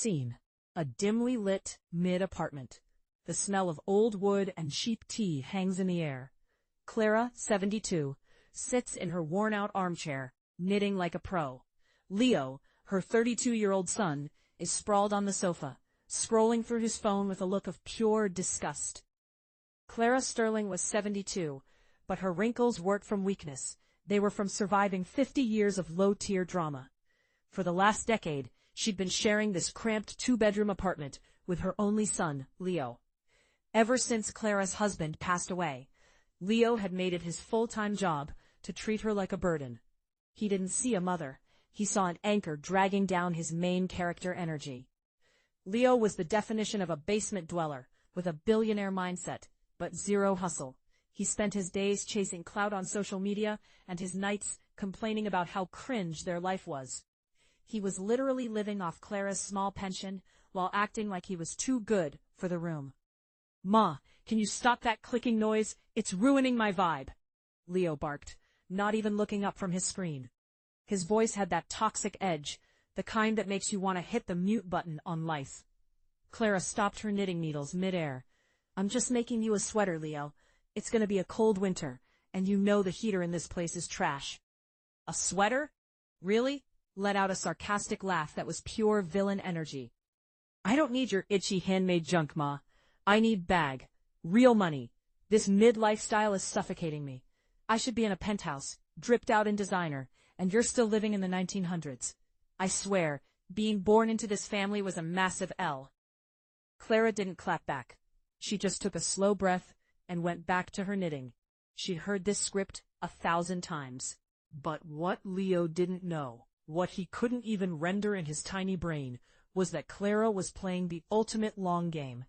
Scene: a dimly lit, mid-apartment. The smell of old wood and cheap tea hangs in the air. Clara, 72, sits in her worn-out armchair, knitting like a pro. Leo, her 32-year-old son, is sprawled on the sofa, scrolling through his phone with a look of pure disgust. Clara Sterling was 72, but her wrinkles weren't from weakness. They were from surviving 50 years of low-tier drama. For the last decade, she'd been sharing this cramped two-bedroom apartment with her only son, Leo. Ever since Clara's husband passed away, Leo had made it his full-time job to treat her like a burden. He didn't see a mother. He saw an anchor dragging down his main character energy. Leo was the definition of a basement dweller, with a billionaire mindset, but zero hustle. He spent his days chasing clout on social media and his nights complaining about how cringe their life was. He was literally living off Clara's small pension while acting like he was too good for the room. "Ma, can you stop that clicking noise? It's ruining my vibe," Leo barked, not even looking up from his screen. His voice had that toxic edge, the kind that makes you want to hit the mute button on life. Clara stopped her knitting needles mid-air. "I'm just making you a sweater, Leo. It's going to be a cold winter, and you know the heater in this place is trash." "A sweater? Really?" Let out a sarcastic laugh that was pure villain energy. "I don't need your itchy handmade junk, Ma. I need bag. Real money. This mid-lifestyle is suffocating me. I should be in a penthouse, dripped out in designer, and you're still living in the 1900s. I swear, being born into this family was a massive L." Clara didn't clap back. She just took a slow breath and went back to her knitting. She'd heard this script 1,000 times. But what Leo didn't know, what he couldn't even render in his tiny brain, was that Clara was playing the ultimate long game.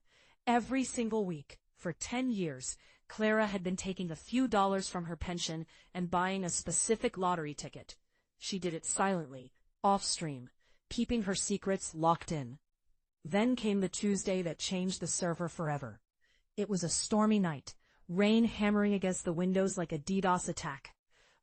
Every single week, for 10 years, Clara had been taking a few dollars from her pension and buying a specific lottery ticket. She did it silently, off-stream, keeping her secrets locked in. Then came the Tuesday that changed the server forever. It was a stormy night, rain hammering against the windows like a DDoS attack.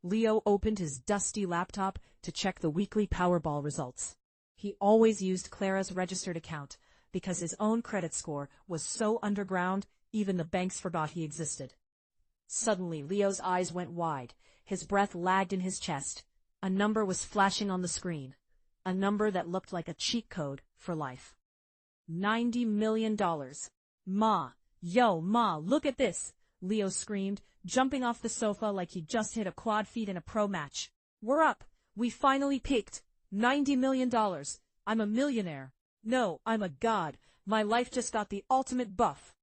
Leo opened his dusty laptop to check the weekly Powerball results. He always used Clara's registered account, because his own credit score was so underground, even the banks forgot he existed. Suddenly, Leo's eyes went wide. His breath lagged in his chest. A number was flashing on the screen. A number that looked like a cheat code for life. $90 million. "Ma! Yo, Ma, look at this!" Leo screamed, jumping off the sofa like he just hit a quad feed in a pro match. "We're up! We finally peaked! $90 million! I'm a millionaire! No, I'm a god! My life just got the ultimate buff!"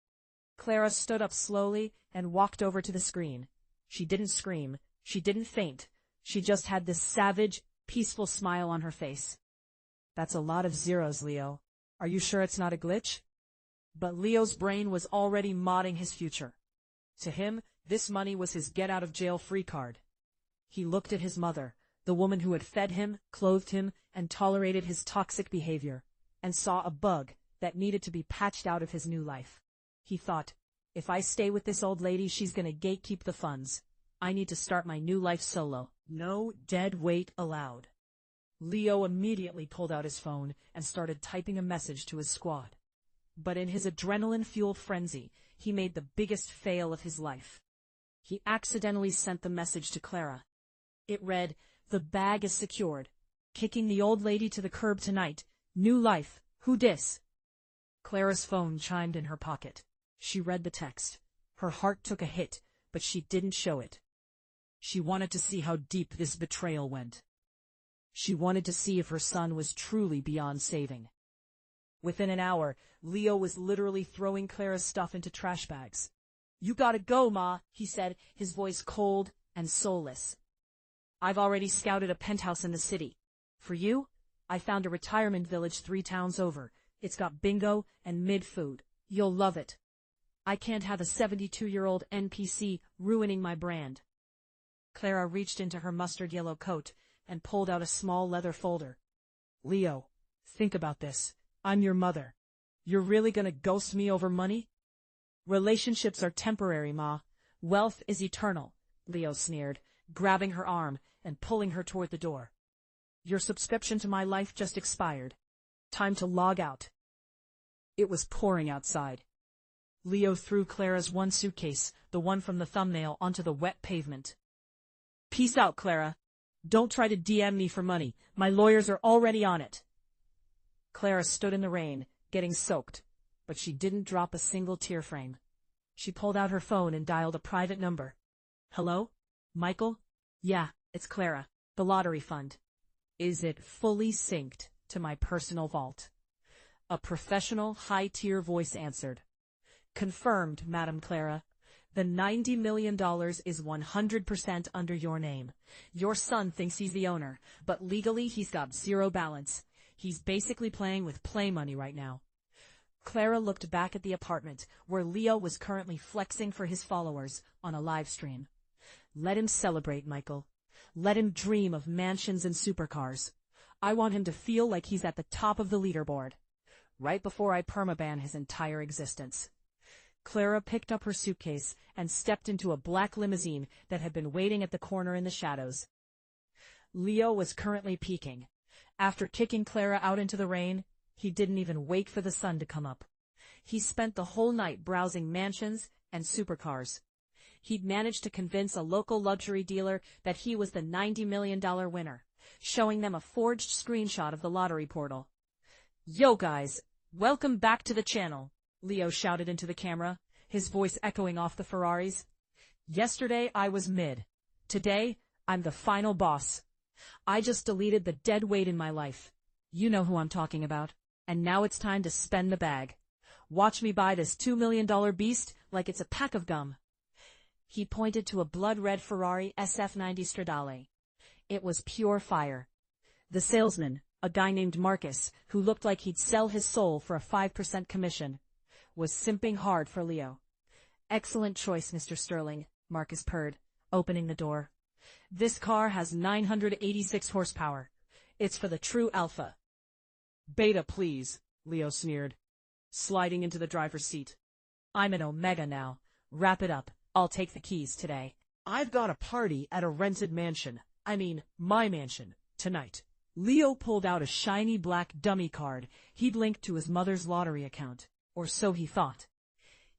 Clara stood up slowly and walked over to the screen. She didn't scream. She didn't faint. She just had this savage, peaceful smile on her face. "That's a lot of zeros, Leo. Are you sure it's not a glitch?" But Leo's brain was already modding his future. To him, this money was his get-out-of-jail-free card. He looked at his mother, the woman who had fed him, clothed him, and tolerated his toxic behavior, and saw a bug that needed to be patched out of his new life. He thought, if I stay with this old lady, she's gonna gatekeep the funds. I need to start my new life solo. No dead weight allowed. Leo immediately pulled out his phone and started typing a message to his squad. But in his adrenaline-fueled frenzy, he made the biggest fail of his life. He accidentally sent the message to Clara. It read, "The bag is secured. Kicking the old lady to the curb tonight. New life. Who dis?" Clara's phone chimed in her pocket. She read the text. Her heart took a hit, but she didn't show it. She wanted to see how deep this betrayal went. She wanted to see if her son was truly beyond saving. Within an hour, Leo was literally throwing Clara's stuff into trash bags. "You gotta go, Ma," he said, his voice cold and soulless. "I've already scouted a penthouse in the city. For you, I found a retirement village 3 towns over. It's got bingo and mid-food. You'll love it. I can't have a 72-year-old NPC ruining my brand." Clara reached into her mustard yellow coat and pulled out a small leather folder. "Leo, think about this. I'm your mother. You're really gonna ghost me over money?" "Relationships are temporary, Ma. Wealth is eternal," Leo sneered, grabbing her arm and pulling her toward the door. "Your subscription to my life just expired." Time to log out. It was pouring outside. Leo threw Clara's one suitcase, the one from the thumbnail, onto the wet pavement. Peace out, Clara. Don't try to DM me for money. My lawyers are already on it. Clara stood in the rain, getting soaked, but she didn't drop a single tear frame. She pulled out her phone and dialed a private number. Hello? Michael? Yeah, it's Clara, the lottery fund. Is it fully synced to my personal vault? A professional, high-tier voice answered. Confirmed, Madam Clara. The $90 million is 100% under your name. Your son thinks he's the owner, but legally he's got zero balance. He's basically playing with play money right now. Clara looked back at the apartment, where Leo was currently flexing for his followers on a live stream. Let him celebrate, Michael. Let him dream of mansions and supercars. I want him to feel like he's at the top of the leaderboard. Right before I permaban his entire existence. Clara picked up her suitcase and stepped into a black limousine that had been waiting at the corner in the shadows. Leo was currently peaking. After kicking Clara out into the rain, he didn't even wait for the sun to come up. He spent the whole night browsing mansions and supercars. He'd managed to convince a local luxury dealer that he was the $90 million winner, showing them a forged screenshot of the lottery portal. Yo guys, welcome back to the channel, Leo shouted into the camera, his voice echoing off the Ferraris. Yesterday I was mid. Today, I'm the final boss. I just deleted the dead weight in my life. You know who I'm talking about. And now it's time to spend the bag. Watch me buy this $2 million beast like it's a pack of gum. He pointed to a blood-red Ferrari SF90 Stradale. It was pure fire. The salesman, a guy named Marcus, who looked like he'd sell his soul for a 5% commission, was simping hard for Leo. Excellent choice, Mr. Sterling, Marcus purred, opening the door. This car has 986 horsepower. It's for the true alpha. Beta, please, Leo sneered, sliding into the driver's seat. I'm an Omega now. Wrap it up. I'll take the keys today. I've got a party at a rented mansion. My mansion, tonight. Leo pulled out a shiny black dummy card he'd linked to his mother's lottery account, or so he thought.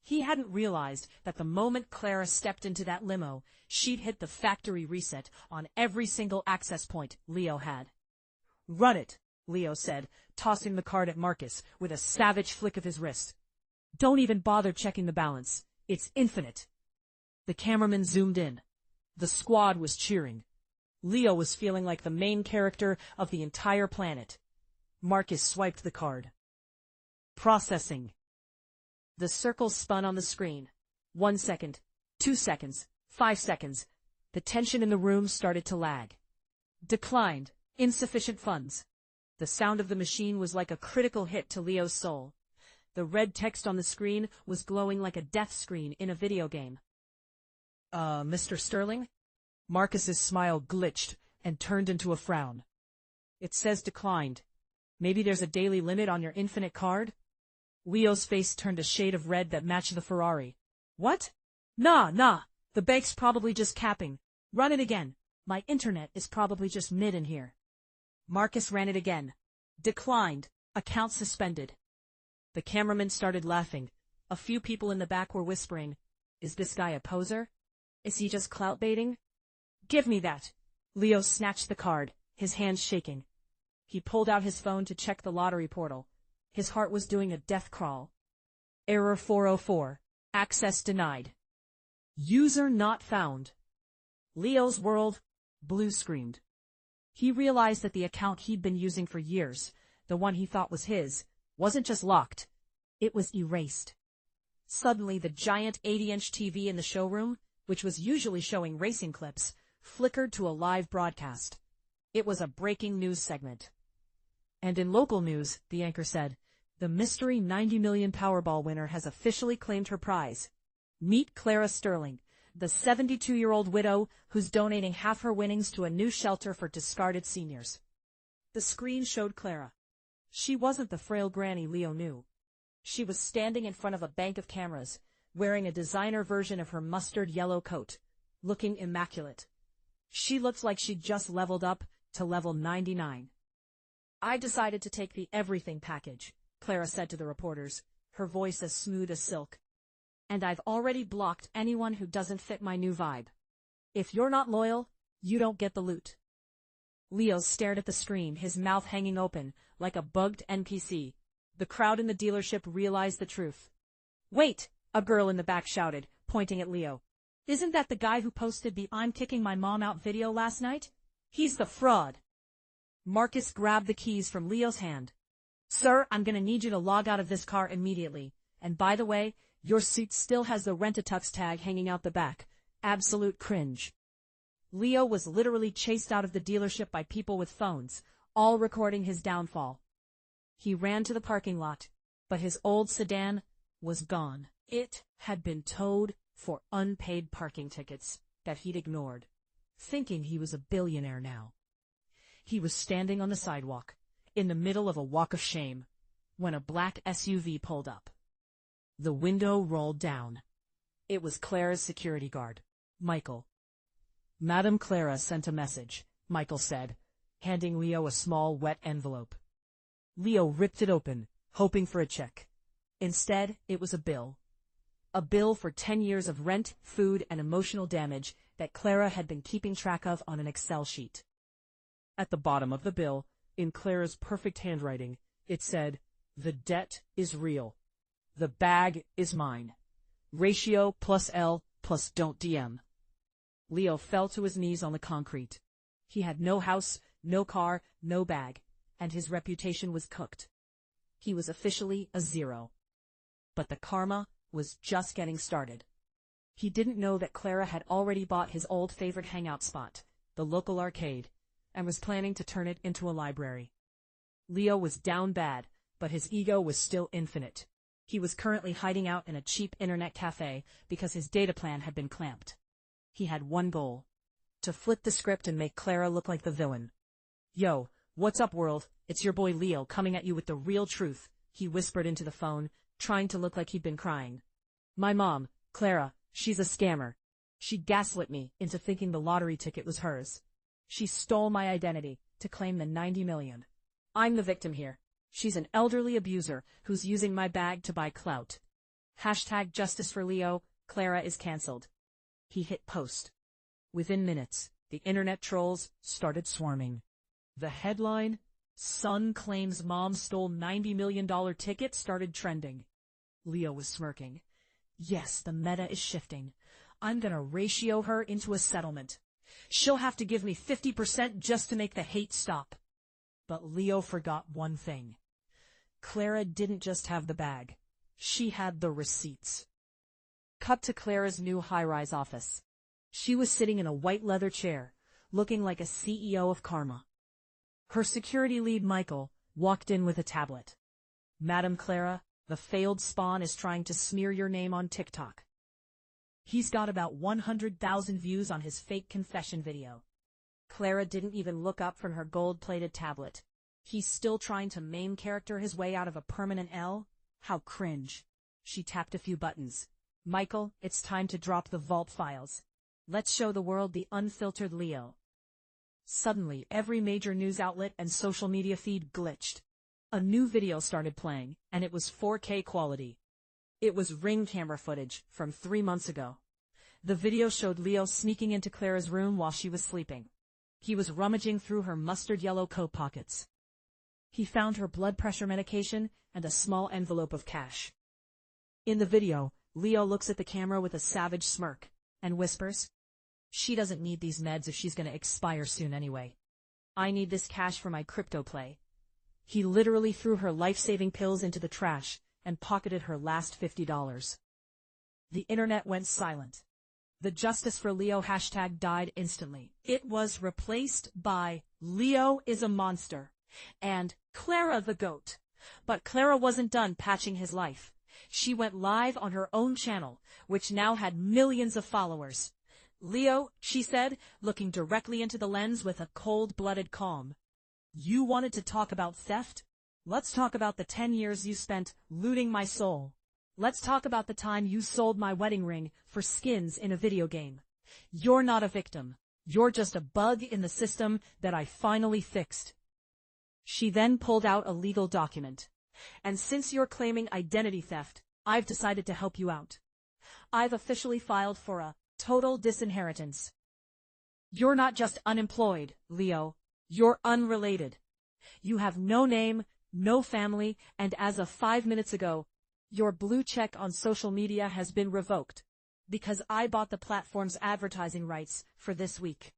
He hadn't realized that the moment Clara stepped into that limo, she'd hit the factory reset on every single access point Leo had. Run it, Leo said, tossing the card at Marcus with a savage flick of his wrist. Don't even bother checking the balance. It's infinite. The cameraman zoomed in. The squad was cheering. Leo was feeling like the main character of the entire planet. Marcus swiped the card. Processing. The circles spun on the screen. 1 second, 2 seconds, 5 seconds. The tension in the room started to lag. Declined. Insufficient funds. The sound of the machine was like a critical hit to Leo's soul. The red text on the screen was glowing like a death screen in a video game. Mr. Sterling? Marcus's smile glitched and turned into a frown. It says declined. Maybe there's a daily limit on your infinite card? Leo's face turned a shade of red that matched the Ferrari. What? Nah. The bank's probably just capping. Run it again. My internet is probably just mid in here. Marcus ran it again. Declined. Account suspended. The cameraman started laughing. A few people in the back were whispering, is this guy a poser? Is he just clout baiting? Give me that. Leo snatched the card, his hands shaking. He pulled out his phone to check the lottery portal. His heart was doing a death crawl. Error 404. Access denied. User not found. Leo's world, blue screamed. He realized that the account he'd been using for years, the one he thought was his, wasn't just locked. It was erased. Suddenly, the giant 80-inch TV in the showroom, which was usually showing racing clips, flickered to a live broadcast. It was a breaking news segment. And in local news, the anchor said, the mystery 90 million Powerball winner has officially claimed her prize. Meet Clara Sterling, the 72-year-old widow who's donating half her winnings to a new shelter for discarded seniors. The screen showed Clara. She wasn't the frail granny Leo knew. She was standing in front of a bank of cameras, wearing a designer version of her mustard yellow coat, looking immaculate. She looked like she'd just leveled up to level 99. I decided to take the everything package, Clara said to the reporters, her voice as smooth as silk. And I've already blocked anyone who doesn't fit my new vibe. If you're not loyal, you don't get the loot. Leo stared at the screen, his mouth hanging open, like a bugged NPC. The crowd in the dealership realized the truth. Wait, a girl in the back shouted, pointing at Leo. Isn't that the guy who posted the "I'm kicking my mom out" video last night? He's the fraud. Marcus grabbed the keys from Leo's hand. Sir, I'm gonna need you to log out of this car immediately. And by the way, your suit still has the Rent-A-Tux tag hanging out the back. Absolute cringe. Leo was literally chased out of the dealership by people with phones, all recording his downfall. He ran to the parking lot, but his old sedan was gone. It had been towed for unpaid parking tickets that he'd ignored, thinking he was a billionaire now. He was standing on the sidewalk, in the middle of a walk of shame, when a black SUV pulled up. The window rolled down. It was Clara's security guard, Michael. Madame Clara sent a message, Michael said, handing Leo a small, wet envelope. Leo ripped it open, hoping for a check. Instead, it was a bill. A bill for 10 years of rent, food, and emotional damage that Clara had been keeping track of on an Excel sheet. At the bottom of the bill, in Clara's perfect handwriting, it said, "The debt is real. The bag is mine. Ratio plus L plus don't DM." Leo fell to his knees on the concrete. He had no house, no car, no bag, and his reputation was cooked. He was officially a zero. But the karma was just getting started. He didn't know that Clara had already bought his old favorite hangout spot, the local arcade, and was planning to turn it into a library. Leo was down bad, but his ego was still infinite. He was currently hiding out in a cheap internet cafe because his data plan had been clamped. He had one goal: to flip the script and make Clara look like the villain. "Yo, what's up, world? It's your boy Leo coming at you with the real truth," he whispered into the phone, trying to look like he'd been crying. "My mom, Clara, she's a scammer. She gaslit me into thinking the lottery ticket was hers. She stole my identity to claim the 90 million. I'm the victim here. She's an elderly abuser who's using my bag to buy clout. #Justice for Leo, Clara is cancelled." He hit post. Within minutes, the internet trolls started swarming. The headline, "Son claims mom stole $90 million ticket," started trending. Leo was smirking. Yes, the meta is shifting. I'm gonna ratio her into a settlement. She'll have to give me 50% just to make the hate stop. But Leo forgot one thing. Clara didn't just have the bag. She had the receipts. Cut to Clara's new high-rise office. She was sitting in a white leather chair, looking like a CEO of Karma. Her security lead, Michael, walked in with a tablet. "Madame Clara, the failed spawn is trying to smear your name on TikTok. He's got about 100,000 views on his fake confession video." Clara didn't even look up from her gold-plated tablet. He's still trying to main character his way out of a permanent L? How cringe. She tapped a few buttons. "Michael, it's time to drop the vault files. Let's show the world the unfiltered Leo." Suddenly, every major news outlet and social media feed glitched. A new video started playing, and it was 4K quality. It was Ring camera footage from 3 months ago. The video showed Leo sneaking into Clara's room while she was sleeping. He was rummaging through her mustard-yellow coat pockets. He found her blood pressure medication and a small envelope of cash. In the video, Leo looks at the camera with a savage smirk and whispers, "She doesn't need these meds if she's going to expire soon anyway. I need this cash for my crypto play." He literally threw her life-saving pills into the trash and pocketed her last $50. The internet went silent. The Justice for Leo hashtag died instantly. It was replaced by "Leo is a monster" and "Clara the GOAT." But Clara wasn't done patching his life. She went live on her own channel, which now had millions of followers. "Leo," she said, looking directly into the lens with a cold-blooded calm. "You wanted to talk about theft? Let's talk about the 10 years you spent looting my soul. Let's talk about the time you sold my wedding ring for skins in a video game. You're not a victim. You're just a bug in the system that I finally fixed." She then pulled out a legal document. And since you're claiming identity theft, I've decided to help you out. I've officially filed for a total disinheritance. You're not just unemployed, Leo. You're unrelated. You have no name, no family, and as of 5 minutes ago, your blue check on social media has been revoked. Because I bought the platform's advertising rights for this week.